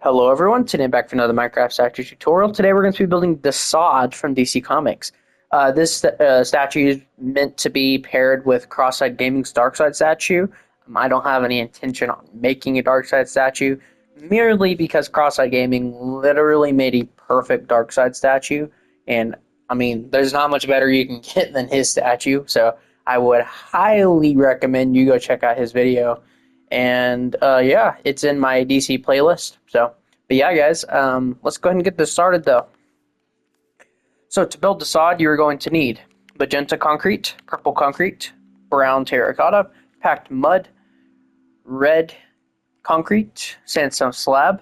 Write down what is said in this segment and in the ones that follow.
Hello everyone, today I'm back for another Minecraft statue tutorial. Today we're going to be building Desaad from DC Comics. This statue is meant to be paired with Cross-Eyed Gaming's Darkside statue. I don't have any intention on making a Darkside statue, merely because Cross-Eyed Gaming literally made a perfect Darkside statue, and I mean, there's not much better you can get than his statue, so I would highly recommend you go check out his video. And yeah, it's in my DC playlist. But yeah, guys, let's go ahead and get this started though. So to build the sod, you're going to need magenta concrete, purple concrete, brown terracotta, packed mud, red concrete, sandstone slab,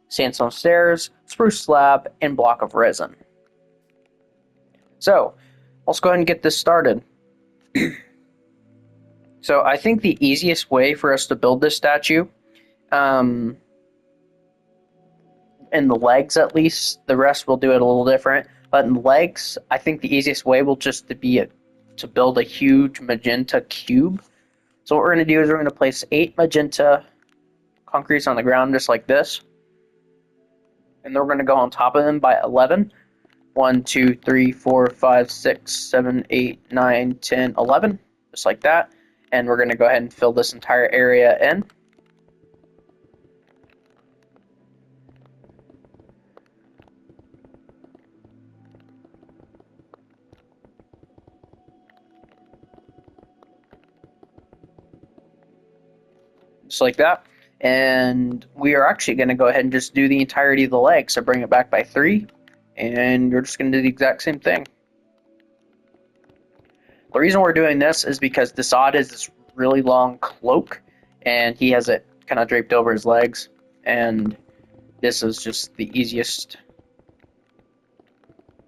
sandstone stairs, spruce slab, and block of resin. So let's go ahead and get this started. So I think the easiest way for us to build this statue, in the legs at least, the rest will do it a little different, but in the legs, I think the easiest way will just to build a huge magenta cube. So what we're going to do is we're going to place 8 magenta concretes on the ground just like this, and then we're going to go on top of them by 11. 1, 2, 3, 4, 5, 6, 7, 8, 9, 10, 11, just like that. And we're going to go ahead and fill this entire area in. Just like that. And we are actually going to go ahead and just do the entirety of the leg. So bring it back by 3, and you're just going to do the exact same thing. The reason we're doing this is because Desaad has this really long cloak, and he has it kind of draped over his legs, and this is just the easiest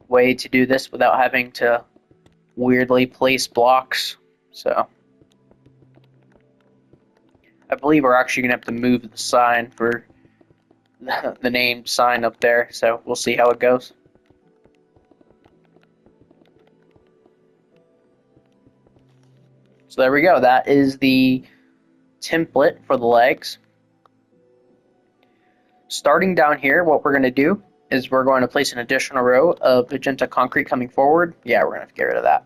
way to do this without having to weirdly place blocks. So I believe we're actually going to have to move the sign for the named sign up there, so we'll see how it goes. So there we go. That is the template for the legs. Starting down here, what we're going to do is we're going to place an additional row of magenta concrete coming forward. Yeah, we're going to have to get rid of that.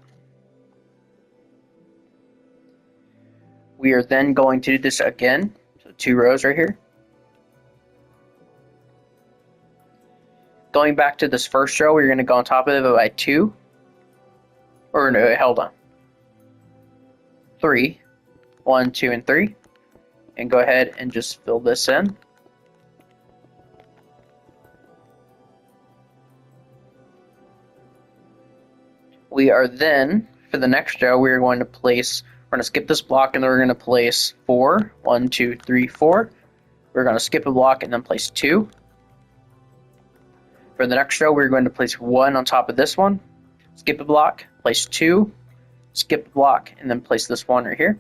We are then going to do this again. So 2 rows right here. Going back to this first row, we're going to go on top of it by 2. Or no, hold on. 3. 1, 2, and 3. And go ahead and just fill this in. We are then, for the next row, we're going to skip this block, and then we're going to place 4. 1, 2, 3, 4. We're going to skip a block and then place 2. For the next row, we're going to place 1 on top of this one, skip a block, place 2, skip a block, and then place this one right here.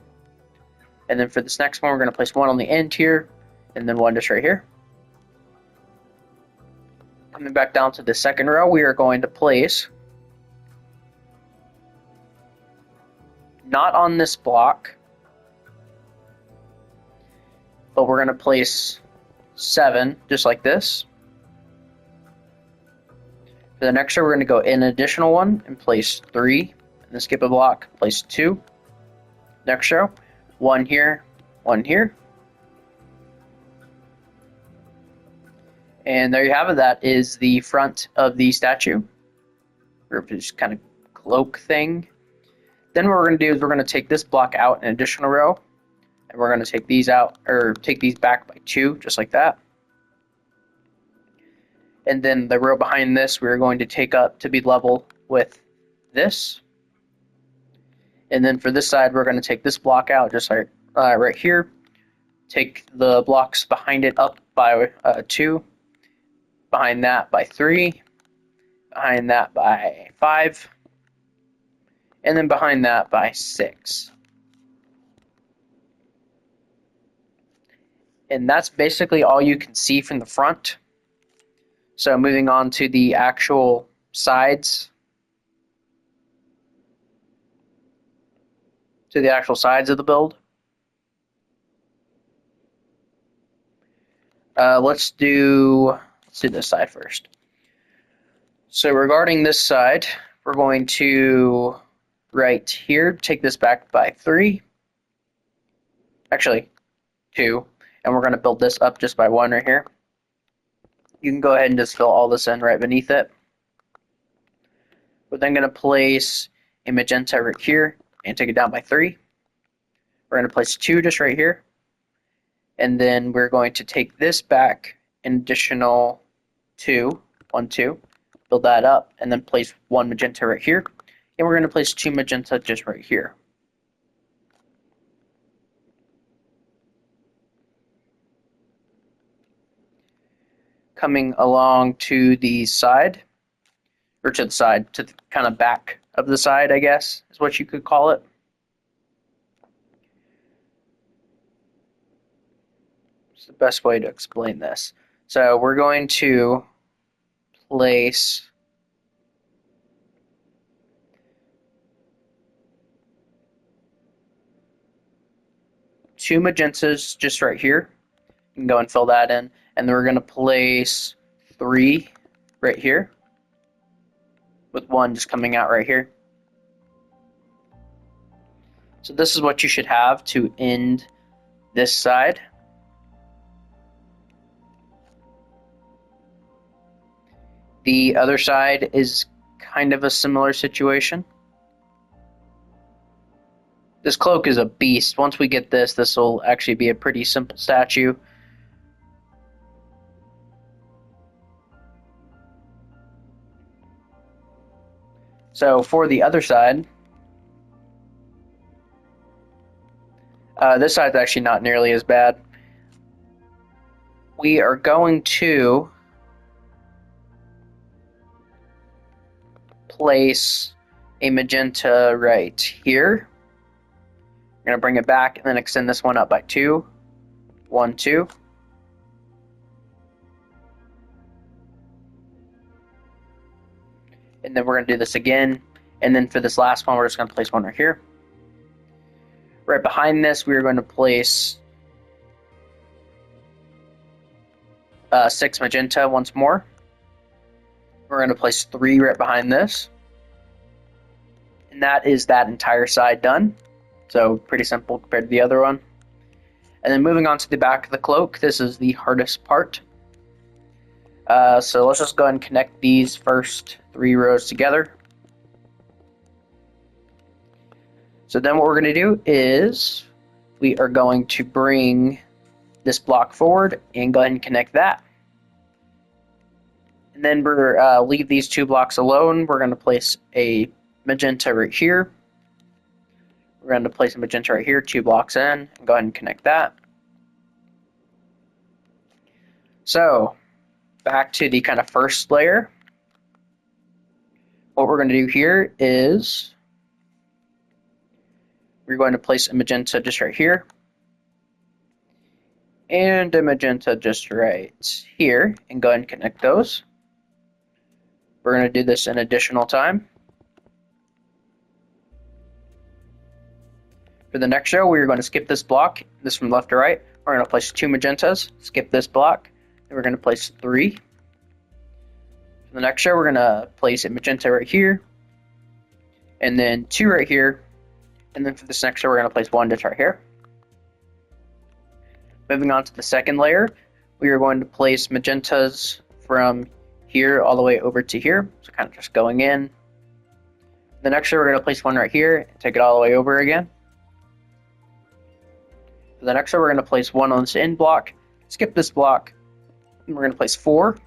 And then for this next one, we're going to place 1 on the end here, and then 1 just right here. Coming back down to the second row, we are going to place, not on this block, but we're going to place 7 just like this. For the next row, we're going to go in an additional one and place 3, and then skip a block, place 2. Next row, 1 here, 1 here. And there you have it. That is the front of the statue, or just kind of cloak thing. Then what we're going to do is we're going to take this block out an additional row, and we're going to take these out, or take these back by 2, just like that. And then the row behind this, we're going to take up to be level with this. And then for this side, we're going to take this block out, just like right here. Take the blocks behind it up by 2, behind that by 3, behind that by 5, and then behind that by 6. And that's basically all you can see from the front. So moving on to the actual sides. To the actual sides of the build. Let's do this side first. So regarding this side, we're going to right here take this back by 3, actually 2, and we're going to build this up just by 1 right here. You can go ahead and just fill all this in right beneath it. We're then going to place a magenta right here and take it down by 3. We're going to place 2 just right here. And then we're going to take this back an additional 2, 1, 2, build that up, and then place 1 magenta right here. And we're going to place 2 magenta just right here. Coming along to the side, or to the side, to the kind of back of the side, I guess, is what you could call it. It's the best way to explain this. So we're going to place two magentas just right here. You can go and fill that in. And then we're going to place 3 right here, with 1 just coming out right here. So this is what you should have to end this side. The other side is kind of a similar situation. This cloak is a beast. Once we get this, this will actually be a pretty simple statue. So for the other side, this side's actually not nearly as bad. We are going to place a magenta right here. We're going to bring it back and then extend this one up by 2, 1, 2. And then we're going to do this again. And then for this last one, we're just going to place 1 right here. Right behind this, we're going to place 6 magenta once more. We're going to place 3 right behind this. And that is that entire side done. So pretty simple compared to the other one. And then moving on to the back of the cloak, this is the hardest part. So let's just go ahead and connect these first 3 rows together. So then what we're going to do is we are going to bring this block forward and go ahead and connect that. And then we're leave these 2 blocks alone. We're going to place a magenta right here. We're going to place a magenta right here, 2 blocks in, and go ahead and connect that. So back to the kind of first layer. What we're going to do here is we're going to place a magenta just right here and a magenta just right here and go ahead and connect those. We're going to do this an additional time. For the next row, we're going to skip this block, this from left to right. We're going to place 2 magentas, skip this block, and we're going to place 3. For the next row, we're going to place a magenta right here, and then 2 right here, and then for this next row, we're going to place 1 just right here. Moving on to the second layer, we are going to place magentas from here all the way over to here, so kind of just going in. The next row, we're going to place 1 right here, and take it all the way over again. For the next row, we're going to place 1 on this end block, skip this block, and we're going to place 4.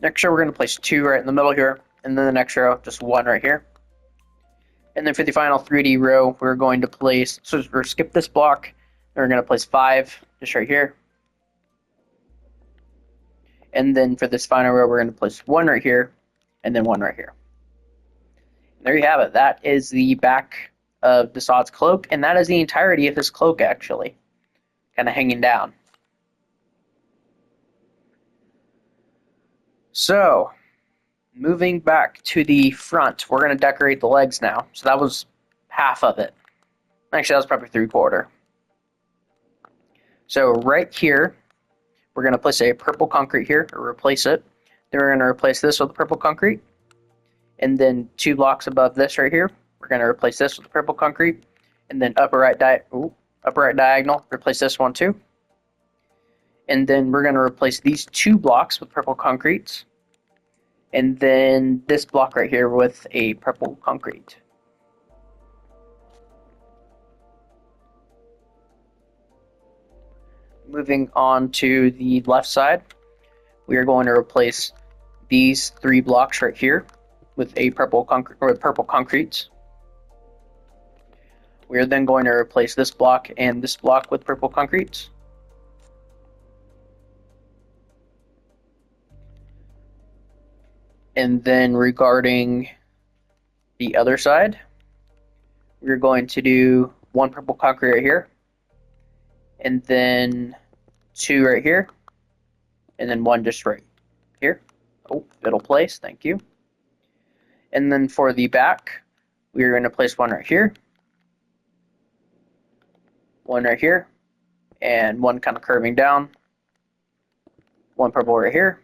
Next row, we're going to place 2 right in the middle here, and then the next row, just 1 right here. And then for the final 3D row, we're going to place, so we're skip this block, and we're going to place 5 just right here. And then for this final row, we're going to place 1 right here, and then 1 right here. And there you have it. That is the back of Desaad's cloak, and that is the entirety of his cloak, actually, kind of hanging down. So, moving back to the front, we're going to decorate the legs now. So that was half of it. Actually, that was probably 3/4. So right here, we're going to place a purple concrete here, or replace it. Then we're going to replace this with purple concrete. And then 2 blocks above this right here, we're going to replace this with purple concrete. And then upper right diagonal, replace this one too. And then we're going to replace these 2 blocks with purple concrete. And then this block right here with a purple concrete. Moving on to the left side, we are going to replace these 3 blocks right here with a purple concrete. We are then going to replace this block and this block with purple concrete. And then regarding the other side, we're going to do 1 purple concrete right here, and then 2 right here, and then 1 just right here. Oh, middle place, thank you. And then for the back, we're going to place 1 right here, 1 right here, and 1 kind of curving down, 1 purple right here,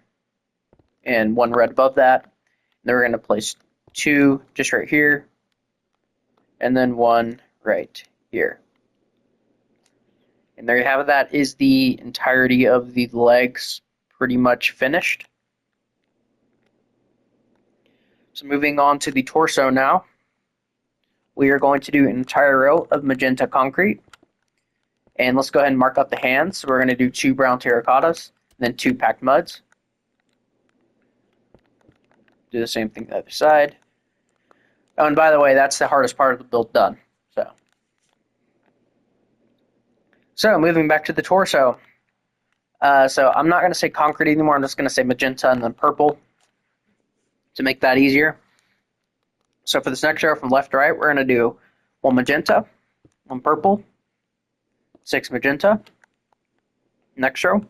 and 1 red above that. And then we're going to place 2 just right here, and then 1 right here. And there you have it. That is the entirety of the legs pretty much finished. So moving on to the torso now, we are going to do an entire row of magenta concrete. And let's go ahead and mark up the hands. So we're going to do 2 brown terracottas, and then 2 packed muds. Do the same thing the other side. Oh, and by the way, that's the hardest part of the build done. So moving back to the torso. So I'm not going to say concrete anymore. I'm just going to say magenta and then purple to make that easier. So for this next row from left to right, we're going to do 1 magenta, 1 purple, 6 magenta. Next row,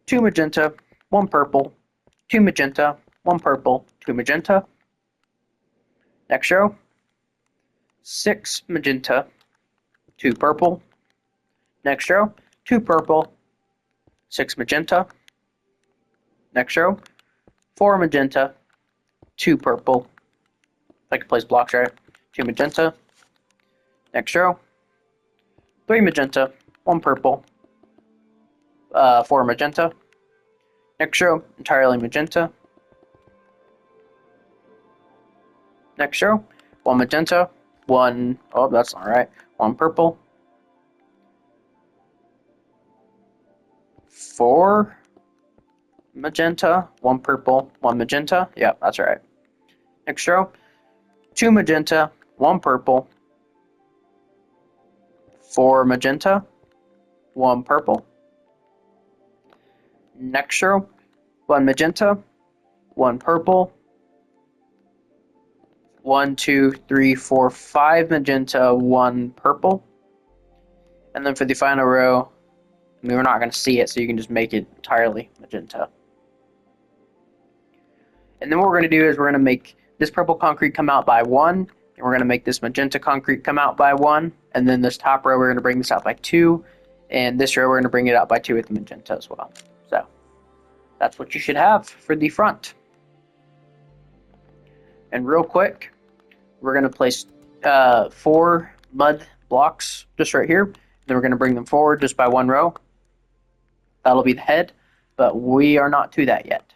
2 magenta, 1 purple, 2 magenta, 1 purple, 2 magenta. Next row, 6 magenta, 2 purple. Next row, 2 purple, 6 magenta. Next row, 4 magenta, 2 purple. If I can place blocks right, 2 magenta. Next row, 3 magenta, 1 purple, 4 magenta. Next row, entirely magenta. Next row, 1 magenta, 1, oh, that's not right, 1 purple, 4 magenta, 1 purple, 1 magenta. Yep, that's right. Next row, 2 magenta, 1 purple, 4 magenta, 1 purple. Next row, 1 magenta, 1 purple, 1, 2, 3, 4, 5 magenta, 1 purple. And then for the final row, I mean, we're not going to see it, so you can just make it entirely magenta. And then what we're going to do is we're going to make this purple concrete come out by 1, and we're going to make this magenta concrete come out by 1, and then this top row we're going to bring this out by 2, and this row we're going to bring it out by 2 with the magenta as well. So that's what you should have for the front. And real quick, we're going to place 4 mud blocks just right here. Then we're going to bring them forward just by 1 row. That'll be the head, but we are not to that yet.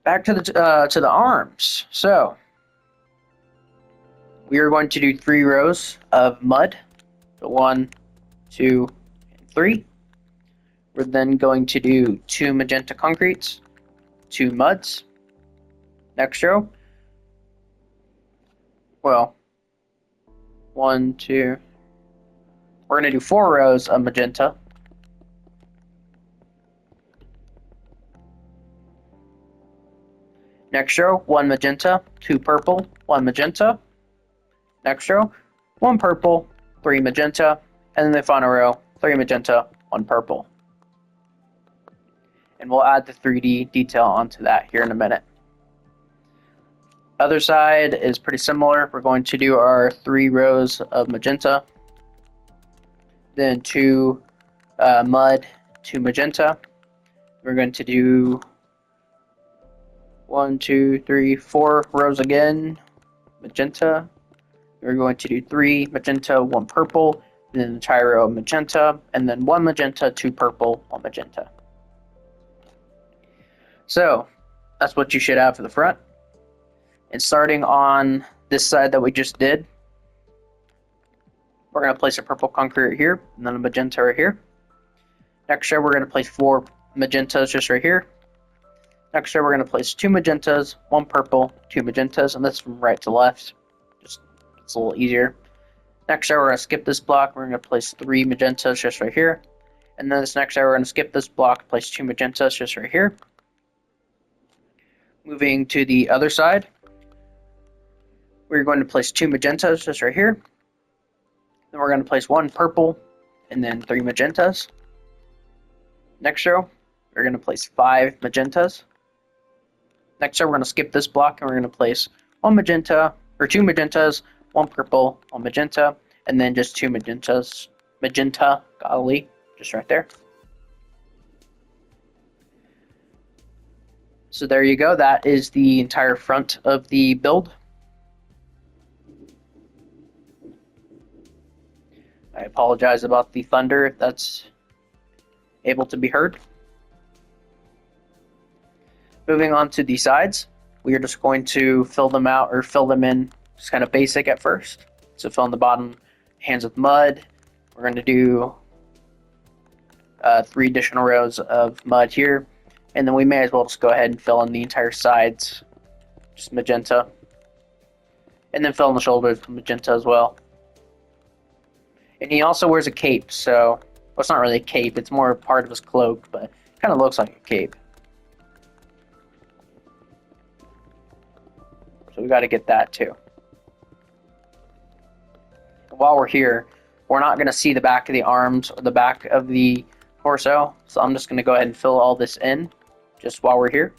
Back to the arms. So we are going to do 3 rows of mud. So 1, 2, and 3. We're then going to do 2 magenta concretes, 2 muds. Next row. Well, 1, 2. We're going to do 4 rows of magenta. Next row, 1 magenta, 2 purple, 1 magenta. Next row, 1 purple, 3 magenta. And then the final row, 3 magenta, 1 purple. And we'll add the 3D detail onto that here in a minute. Other side is pretty similar. We're going to do our 3 rows of magenta, then 2 mud, 2 magenta. We're going to do 1, 2, 3, 4 rows again, magenta. We're going to do 3 magenta, 1 purple, and then the entire row of magenta, and then 1 magenta, 2 purple, 1 magenta. So that's what you should have for the front. And starting on this side that we just did, we're going to place a purple concrete right here, and then a magenta right here. Next row, we're going to place 4 magentas just right here. Next row, we're going to place 2 magentas, 1 purple, 2 magentas, and that's from right to left. Just it's a little easier. Next row, we're going to skip this block. We're going to place 3 magentas just right here. And then this next row, we're going to skip this block, place 2 magentas just right here. Moving to the other side, we're going to place 2 magentas just right here. Then we're going to place 1 purple and then 3 magentas. Next row, we're going to place 5 magentas. Next row, we're going to skip this block and we're going to place 1 magenta, or 2 magentas, 1 purple, 1 magenta, and then just 2 magentas. Magenta, golly, just right there. So there you go. That is the entire front of the build. I apologize about the thunder if that's able to be heard. Moving on to the sides, we are just going to fill them out or fill them in, just kind of basic at first. So fill in the bottom hands with mud. We're going to do 3 additional rows of mud here. And then we may as well just go ahead and fill in the entire sides, just magenta. And then fill in the shoulders with magenta as well. And he also wears a cape, so, well, it's not really a cape, it's more part of his cloak, but it kind of looks like a cape. So we got to get that too. While we're here, we're not going to see the back of the arms or the back of the torso, so I'm just going to go ahead and fill all this in just while we're here.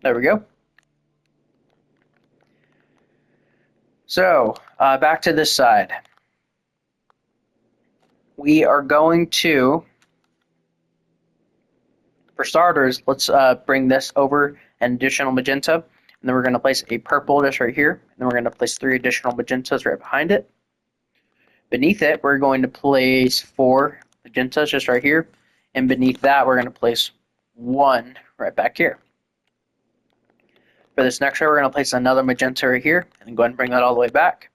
There we go. So, back to this side. We are going to, for starters, let's bring this over an additional magenta. And then we're going to place a purple just right here. And then we're going to place 3 additional magentas right behind it. Beneath it, we're going to place 4 magentas just right here. And beneath that, we're going to place 1 right back here. For this next row, we're going to place another magenta right here, and go ahead and bring that all the way back.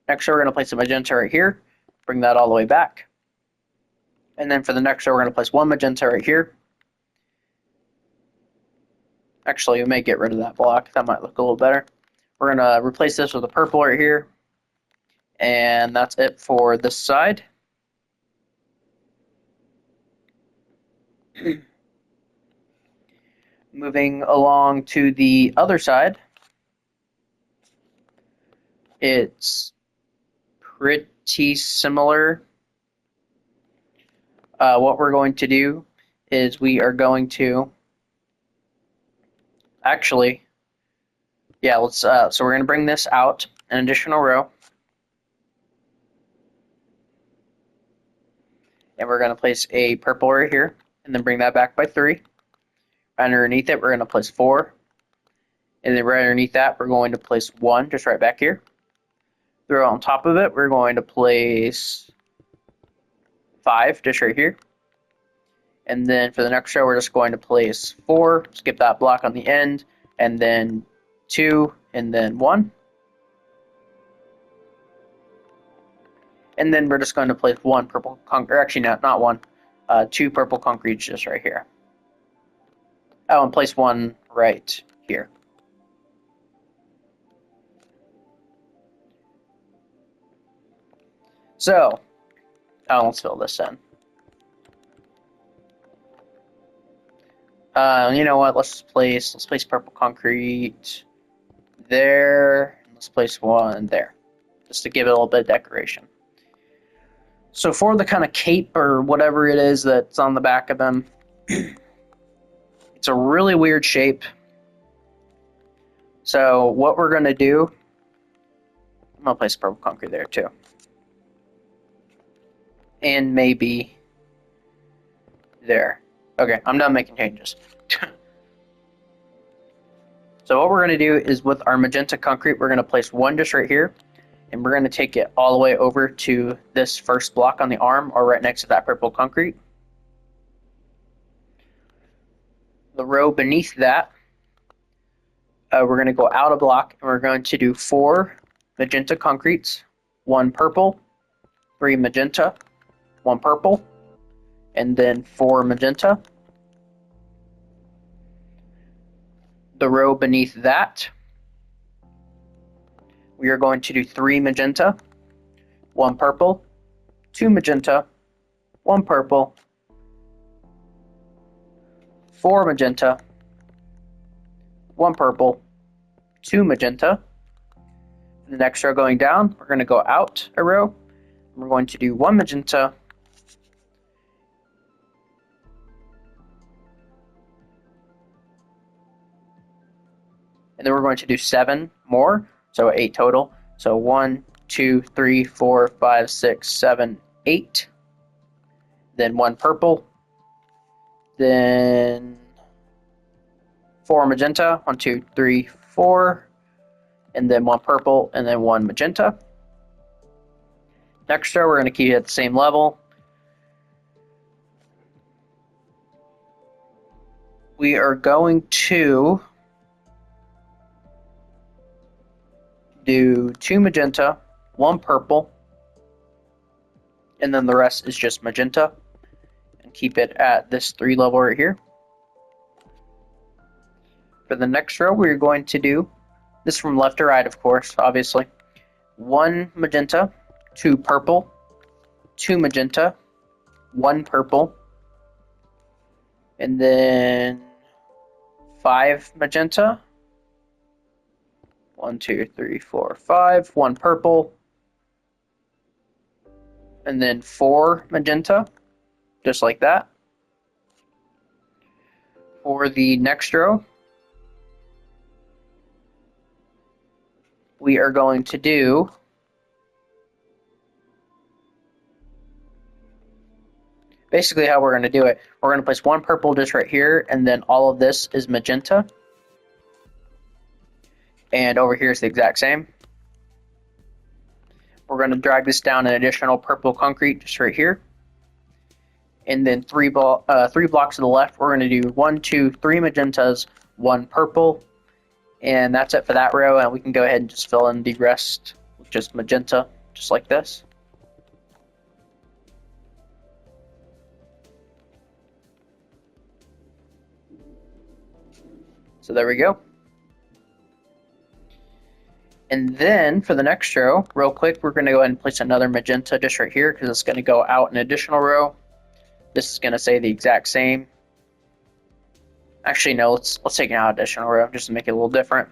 Next row, we're going to place a magenta right here, bring that all the way back. And then for the next row, we're going to place 1 magenta right here. Actually, we may get rid of that block. That might look a little better. We're going to replace this with a purple right here. And that's it for this side. Moving along to the other side, it's pretty similar. What we're going to do is we are going to actually, yeah, let's. So we're going to bring this out an additional row, and we're going to place a purple right here, and then bring that back by 3. Underneath it, we're going to place 4. And then right underneath that, we're going to place 1 just right back here. Throw on top of it, we're going to place 5 just right here. And then for the next row, we're just going to place 4, skip that block on the end, and then 2, and then 1. And then we're just going to place 1 purple concrete, actually not 1, 2 purple concretes just right here. Oh, and place 1 right here. So, let's fill this in. You know what? Let's place purple concrete there. Let's place one there, just to give it a little bit of decoration. So for the kind of cape or whatever it is that's on the back of them, it's a really weird shape. So what we're gonna do, I'm gonna place purple concrete there too, and maybe there. Okay, I'm done making changes. So what we're going to do is with our magenta concrete, we're going to place one just right here, and we're going to take it all the way over to this first block on the arm, or right next to that purple concrete. The row beneath that, we're going to go out a block, and we're going to do 4 magenta concretes, 1 purple, 3 magenta, 1 purple, and then 4 magenta. The row beneath that, we are going to do 3 magenta, 1 purple, 2 magenta, 1 purple, 4 magenta, 1 purple, 2 magenta. The next row going down, we're going to go out a row. We're going to do 1 magenta, and then we're going to do 7 more, so 8 total. So 1, 2, 3, 4, 5, 6, 7, 8. Then 1 purple. Then 4 magenta. 1, 2, 3, 4. And then 1 purple, and then 1 magenta. Next row, we're going to keep it at the same level. We are going to do 2 magenta, 1 purple, and then the rest is just magenta, and keep it at this 3 level right here. For the next row, we're going to do this from left to right, of course, obviously. 1 magenta, 2 purple, 2 magenta, 1 purple, and then 5 magenta. 1, 2, 3, 4, 5. 1 purple. And then 4 magenta. Just like that. For the next row, we are going to do basically how we're going to do it. We're going to place 1 purple just right here, and then all of this is magenta. And over here is the exact same. We're going to drag this down an additional purple concrete just right here. And then 3 blocks to the left, we're going to do 1, 2, 3 magentas, 1 purple. And that's it for that row. And we can go ahead and just fill in the rest with just magenta, just like this. So there we go. And then for the next row, real quick, we're going to go ahead and place another magenta just right here because it's going to go out an additional row. This is going to say the exact same. Actually, no, let's take an additional row just to make it a little different.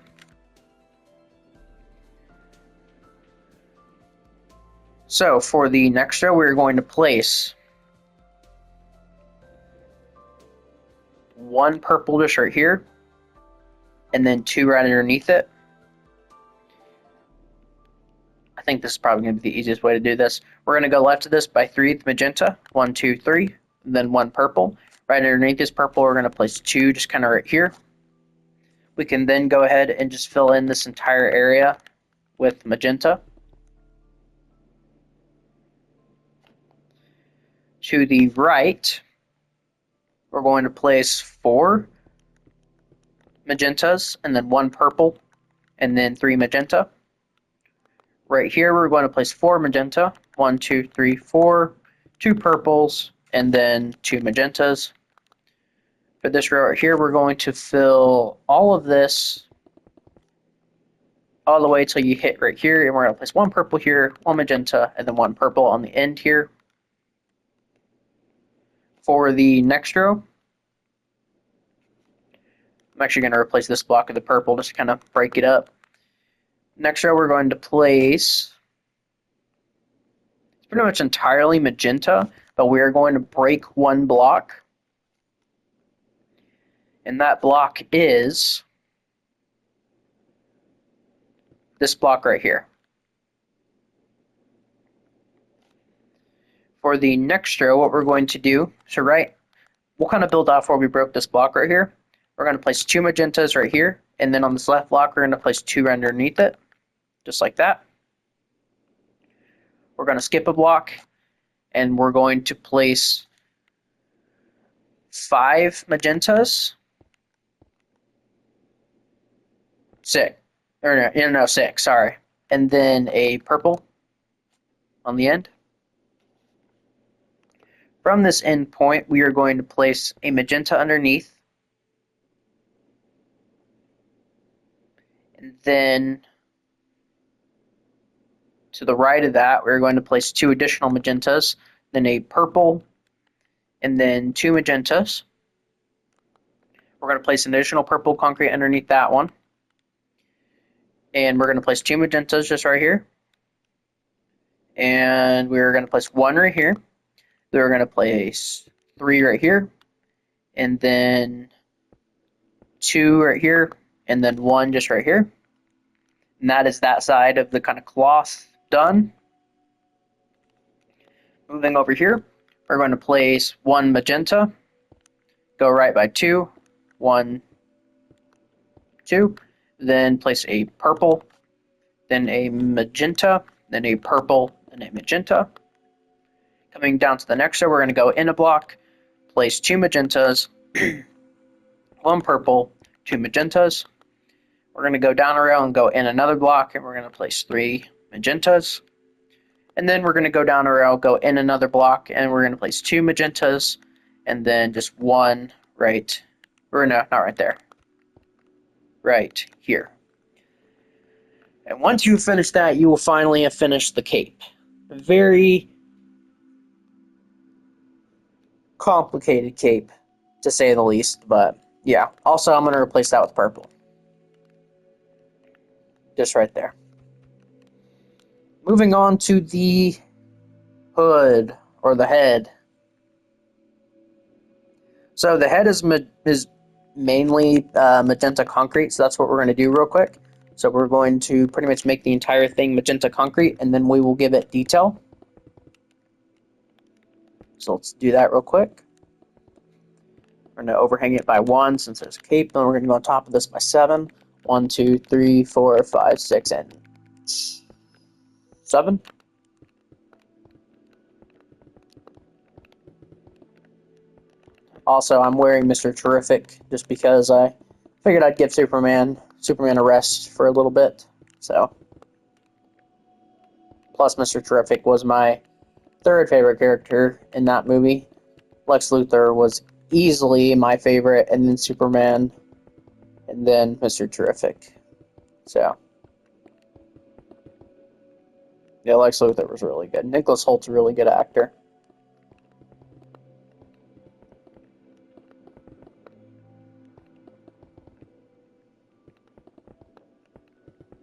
So for the next row, we're going to place 1 purple just right here, and then 2 right underneath it. I think this is probably going to be the easiest way to do this. We're going to go left of this by 3 magenta, 1, 2, 3, and then 1 purple. Right underneath this purple, we're going to place 2 just kind of right here. We can then go ahead and just fill in this entire area with magenta. To the right, we're going to place 4 magentas, and then 1 purple, and then 3 magenta. Right here, we're going to place 4 magenta, 1, 2, 3, 4, 2 purples, and then 2 magentas. For this row right here, we're going to fill all of this all the way till you hit right here, and we're going to place 1 purple here, 1 magenta, and then 1 purple on the end here. For the next row, I'm actually going to replace this block with the purple just to kind of break it up. Next row we're going to place, it's pretty much entirely magenta, but we are going to break one block. And that block is this block right here. For the next row, what we're going to do, we'll kind of build off where we broke this block right here. We're going to place 2 magentas right here, and then on this left block, we're going to place 2 underneath it, just like that. We're going to skip a block, and we're going to place 5 magentas. 6, sorry. And then a purple on the end. From this end point, we are going to place a magenta underneath. And then to the right of that, we're going to place 2 additional magentas, then a purple, and then 2 magentas. We're going to place an additional purple concrete underneath that one. And we're going to place 2 magentas just right here. And we're going to place 1 right here. Then we're going to place 3 right here. And then 2 right here. And then 1 just right here. And that is that side of the kind of cloth done. Moving over here, we're going to place 1 magenta. Go right by 2. 1, 2. Then place a purple, then a magenta, then a purple, and a magenta. Coming down to the next row, we're going to go in a block, place 2 magentas, 1 purple, 2 magentas. We're going to go down a row and go in another block, and we're going to place 3 magentas. And then we're going to go down a row, go in another block, and we're going to place 2 magentas, and then just 1 right, or no, not right there. Right here. And once you finish that, you will finally have finished the cape. Very complicated cape, to say the least, but yeah. Also, I'm going to replace that with purple. Just right there. Moving on to the hood, or the head. So the head is mainly magenta concrete, so that's what we're going to do real quick. So we're going to pretty much make the entire thing magenta concrete, and then we will give it detail. So let's do that real quick. We're going to overhang it by 1 since there's a cape, then we're going to go on top of this by 7. 1, 2, 3, 4, 5, 6, and 7. Also, I'm wearing Mr. Terrific just because I figured I'd give Superman a rest for a little bit. So, plus Mr. Terrific was my 3rd favorite character in that movie. Lex Luthor was easily my favorite, and then Superman, and then Mr. Terrific. So, yeah, Lex Luthor was really good. Nicholas Holt's a really good actor.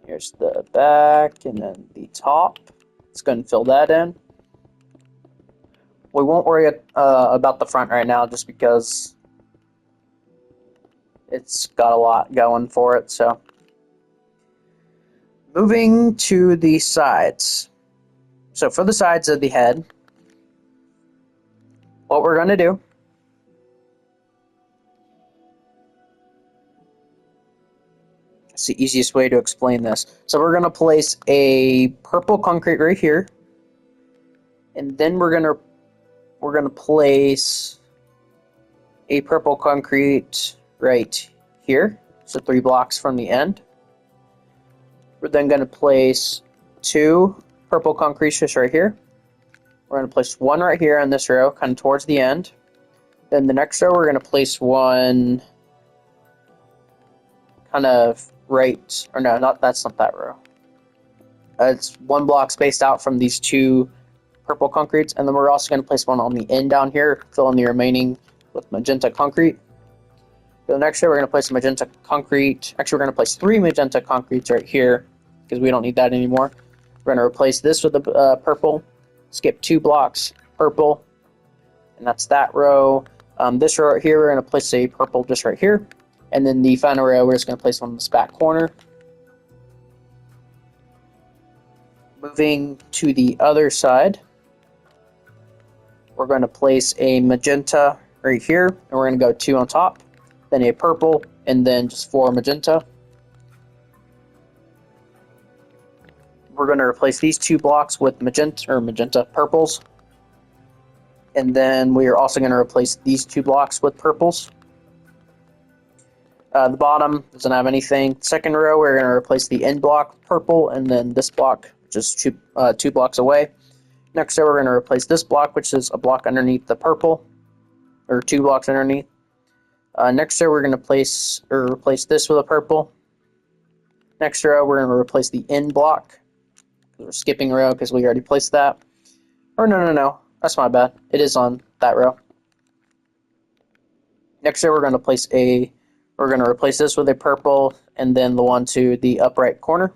Here's the back, and then the top. Let's go and fill that in. We won't worry about the front right now, just because it's got a lot going for it. So, moving to the sides. So for the sides of the head, what we're going to do it's the easiest way to explain this. So we're going to place a purple concrete right here, and then we're going to place a purple concrete right here. So 3 blocks from the end. We're then going to place 2 purple concretes just right here. We're going to place 1 right here on this row, kind of towards the end. Then the next row, we're going to place 1 kind of right, or no, that's not that row. It's 1 block spaced out from these 2 purple concretes, and then we're also going to place 1 on the end down here, fill in the remaining with magenta concrete. So next year we're going to place some magenta concrete. Actually, we're going to place 3 magenta concretes right here because we don't need that anymore. We're going to replace this with a purple. Skip 2 blocks, purple, and that's that row. This row right here, we're going to place a purple just right here. And then the final row, we're just going to place one in this back corner. Moving to the other side, we're going to place a magenta right here, and we're going to go 2 on top, then a purple, and then just 4 magenta. We're going to replace these 2 blocks with magenta purples. And then we are also going to replace these 2 blocks with purples. The bottom doesn't have anything. Second row, we're going to replace the end block purple, and then this block, just 2 blocks away. Next row, we're going to replace this block, which is a block underneath the purple, or 2 blocks underneath. Next row, we're going to replace this with a purple. Next row, we're going to replace the end block. We're skipping a row because we already placed that. Or no, that's my bad. It is on that row. Next row, we're going to replace this with a purple, and then the one to the upright corner.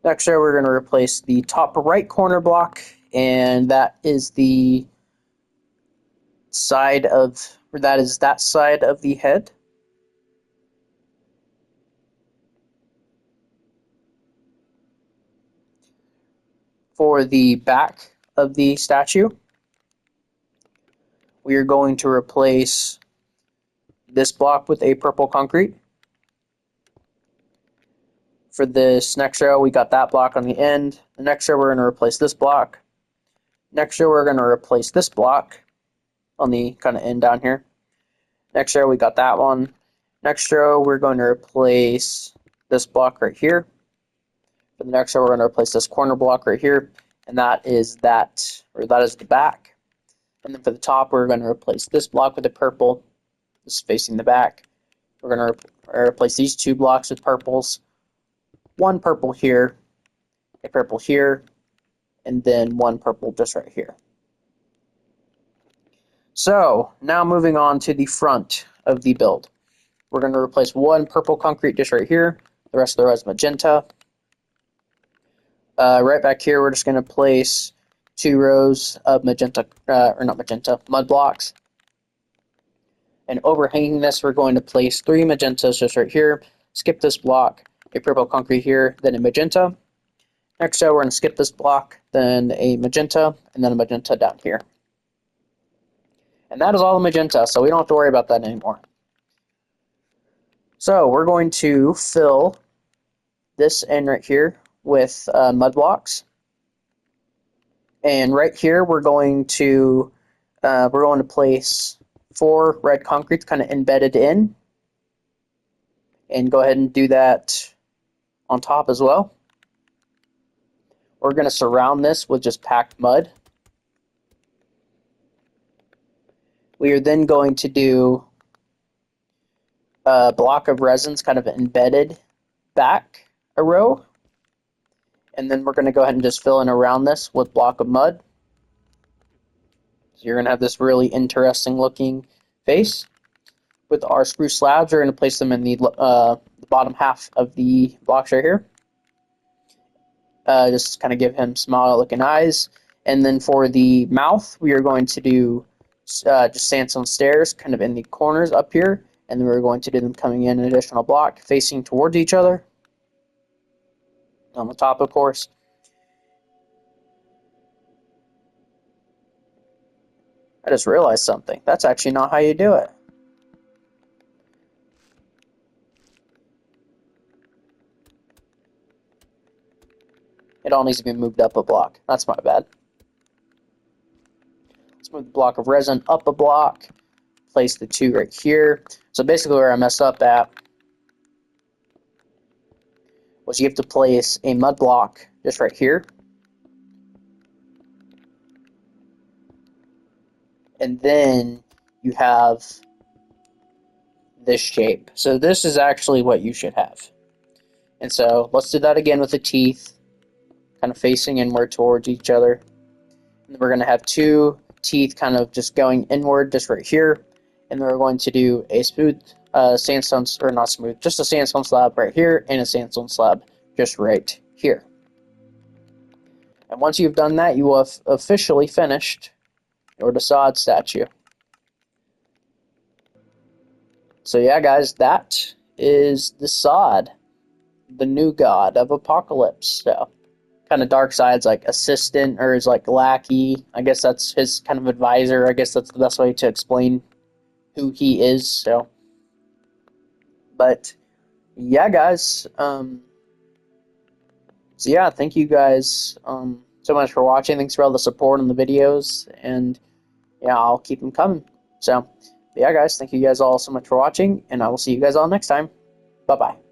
Next row, we're going to replace the top right corner block, and that is that side of the head. For the back of the statue, we are going to replace this block with a purple concrete. For this next row, we got that block on the end. The next row, we're going to replace this block. Next row, we're going to replace this block on the kind of end down here. Next row, we got that one. Next row, we're going to replace this block right here. For the next row, we're going to replace this corner block right here, and that is the back. And then for the top, we're going to replace this block with the purple. This is facing the back. We're going to replace these 2 blocks with purples. 1 purple here, a purple here, and then 1 purple just right here. So now moving on to the front of the build. We're going to replace 1 purple concrete just right here. The rest of the row is magenta. Right back here, we're just going to place 2 rows of mud blocks. And overhanging this, we're going to place 3 magentas just right here. Skip this block, a purple concrete here, then a magenta. Next row, we're going to skip this block, then a magenta, and then a magenta down here. And that is all the magenta, so we don't have to worry about that anymore. So we're going to fill this end right here with mud blocks. And right here, we're going to place 4 red concretes kind of embedded in. And go ahead and do that on top as well. We're going to surround this with just packed mud. We are then going to do a block of resins kind of embedded back a row. And then we're going to go ahead and just fill in around this with block of mud. So you're going to have this really interesting looking face. With our spruce slabs, we're going to place them in the bottom half of the blocks right here. Just kind of give him smile looking eyes. And then for the mouth, we are going to do just sandstone stairs kind of in the corners up here. And then we're going to do them coming in an additional block facing towards each other. On the top, of course. I just realized something. That's actually not how you do it. It all needs to be moved up a block. That's my bad. Let's move the block of resin up a block. Place the 2 right here. So basically where I messed up at was you have to place a mud block just right here. And then you have this shape. So this is actually what you should have. And so let's do that again with the teeth kind of facing inward towards each other. And we're going to have 2 teeth kind of just going inward just right here. and we're going to do a smooth sandstone, or not smooth, just a sandstone slab right here, and a sandstone slab just right here. And once you've done that, you will have officially finished your Desaad statue. So yeah, guys, that is Desaad, the new god of Apocalypse. So kind of Darkseid's like assistant, or his like lackey. I guess that's his kind of advisor. I guess that's the best way to explain who he is. So, but yeah, guys. So yeah, thank you guys so much for watching. Thanks for all the support on the videos, and yeah, I'll keep them coming. So yeah, guys, thank you guys all so much for watching, and I will see you guys all next time. Bye bye.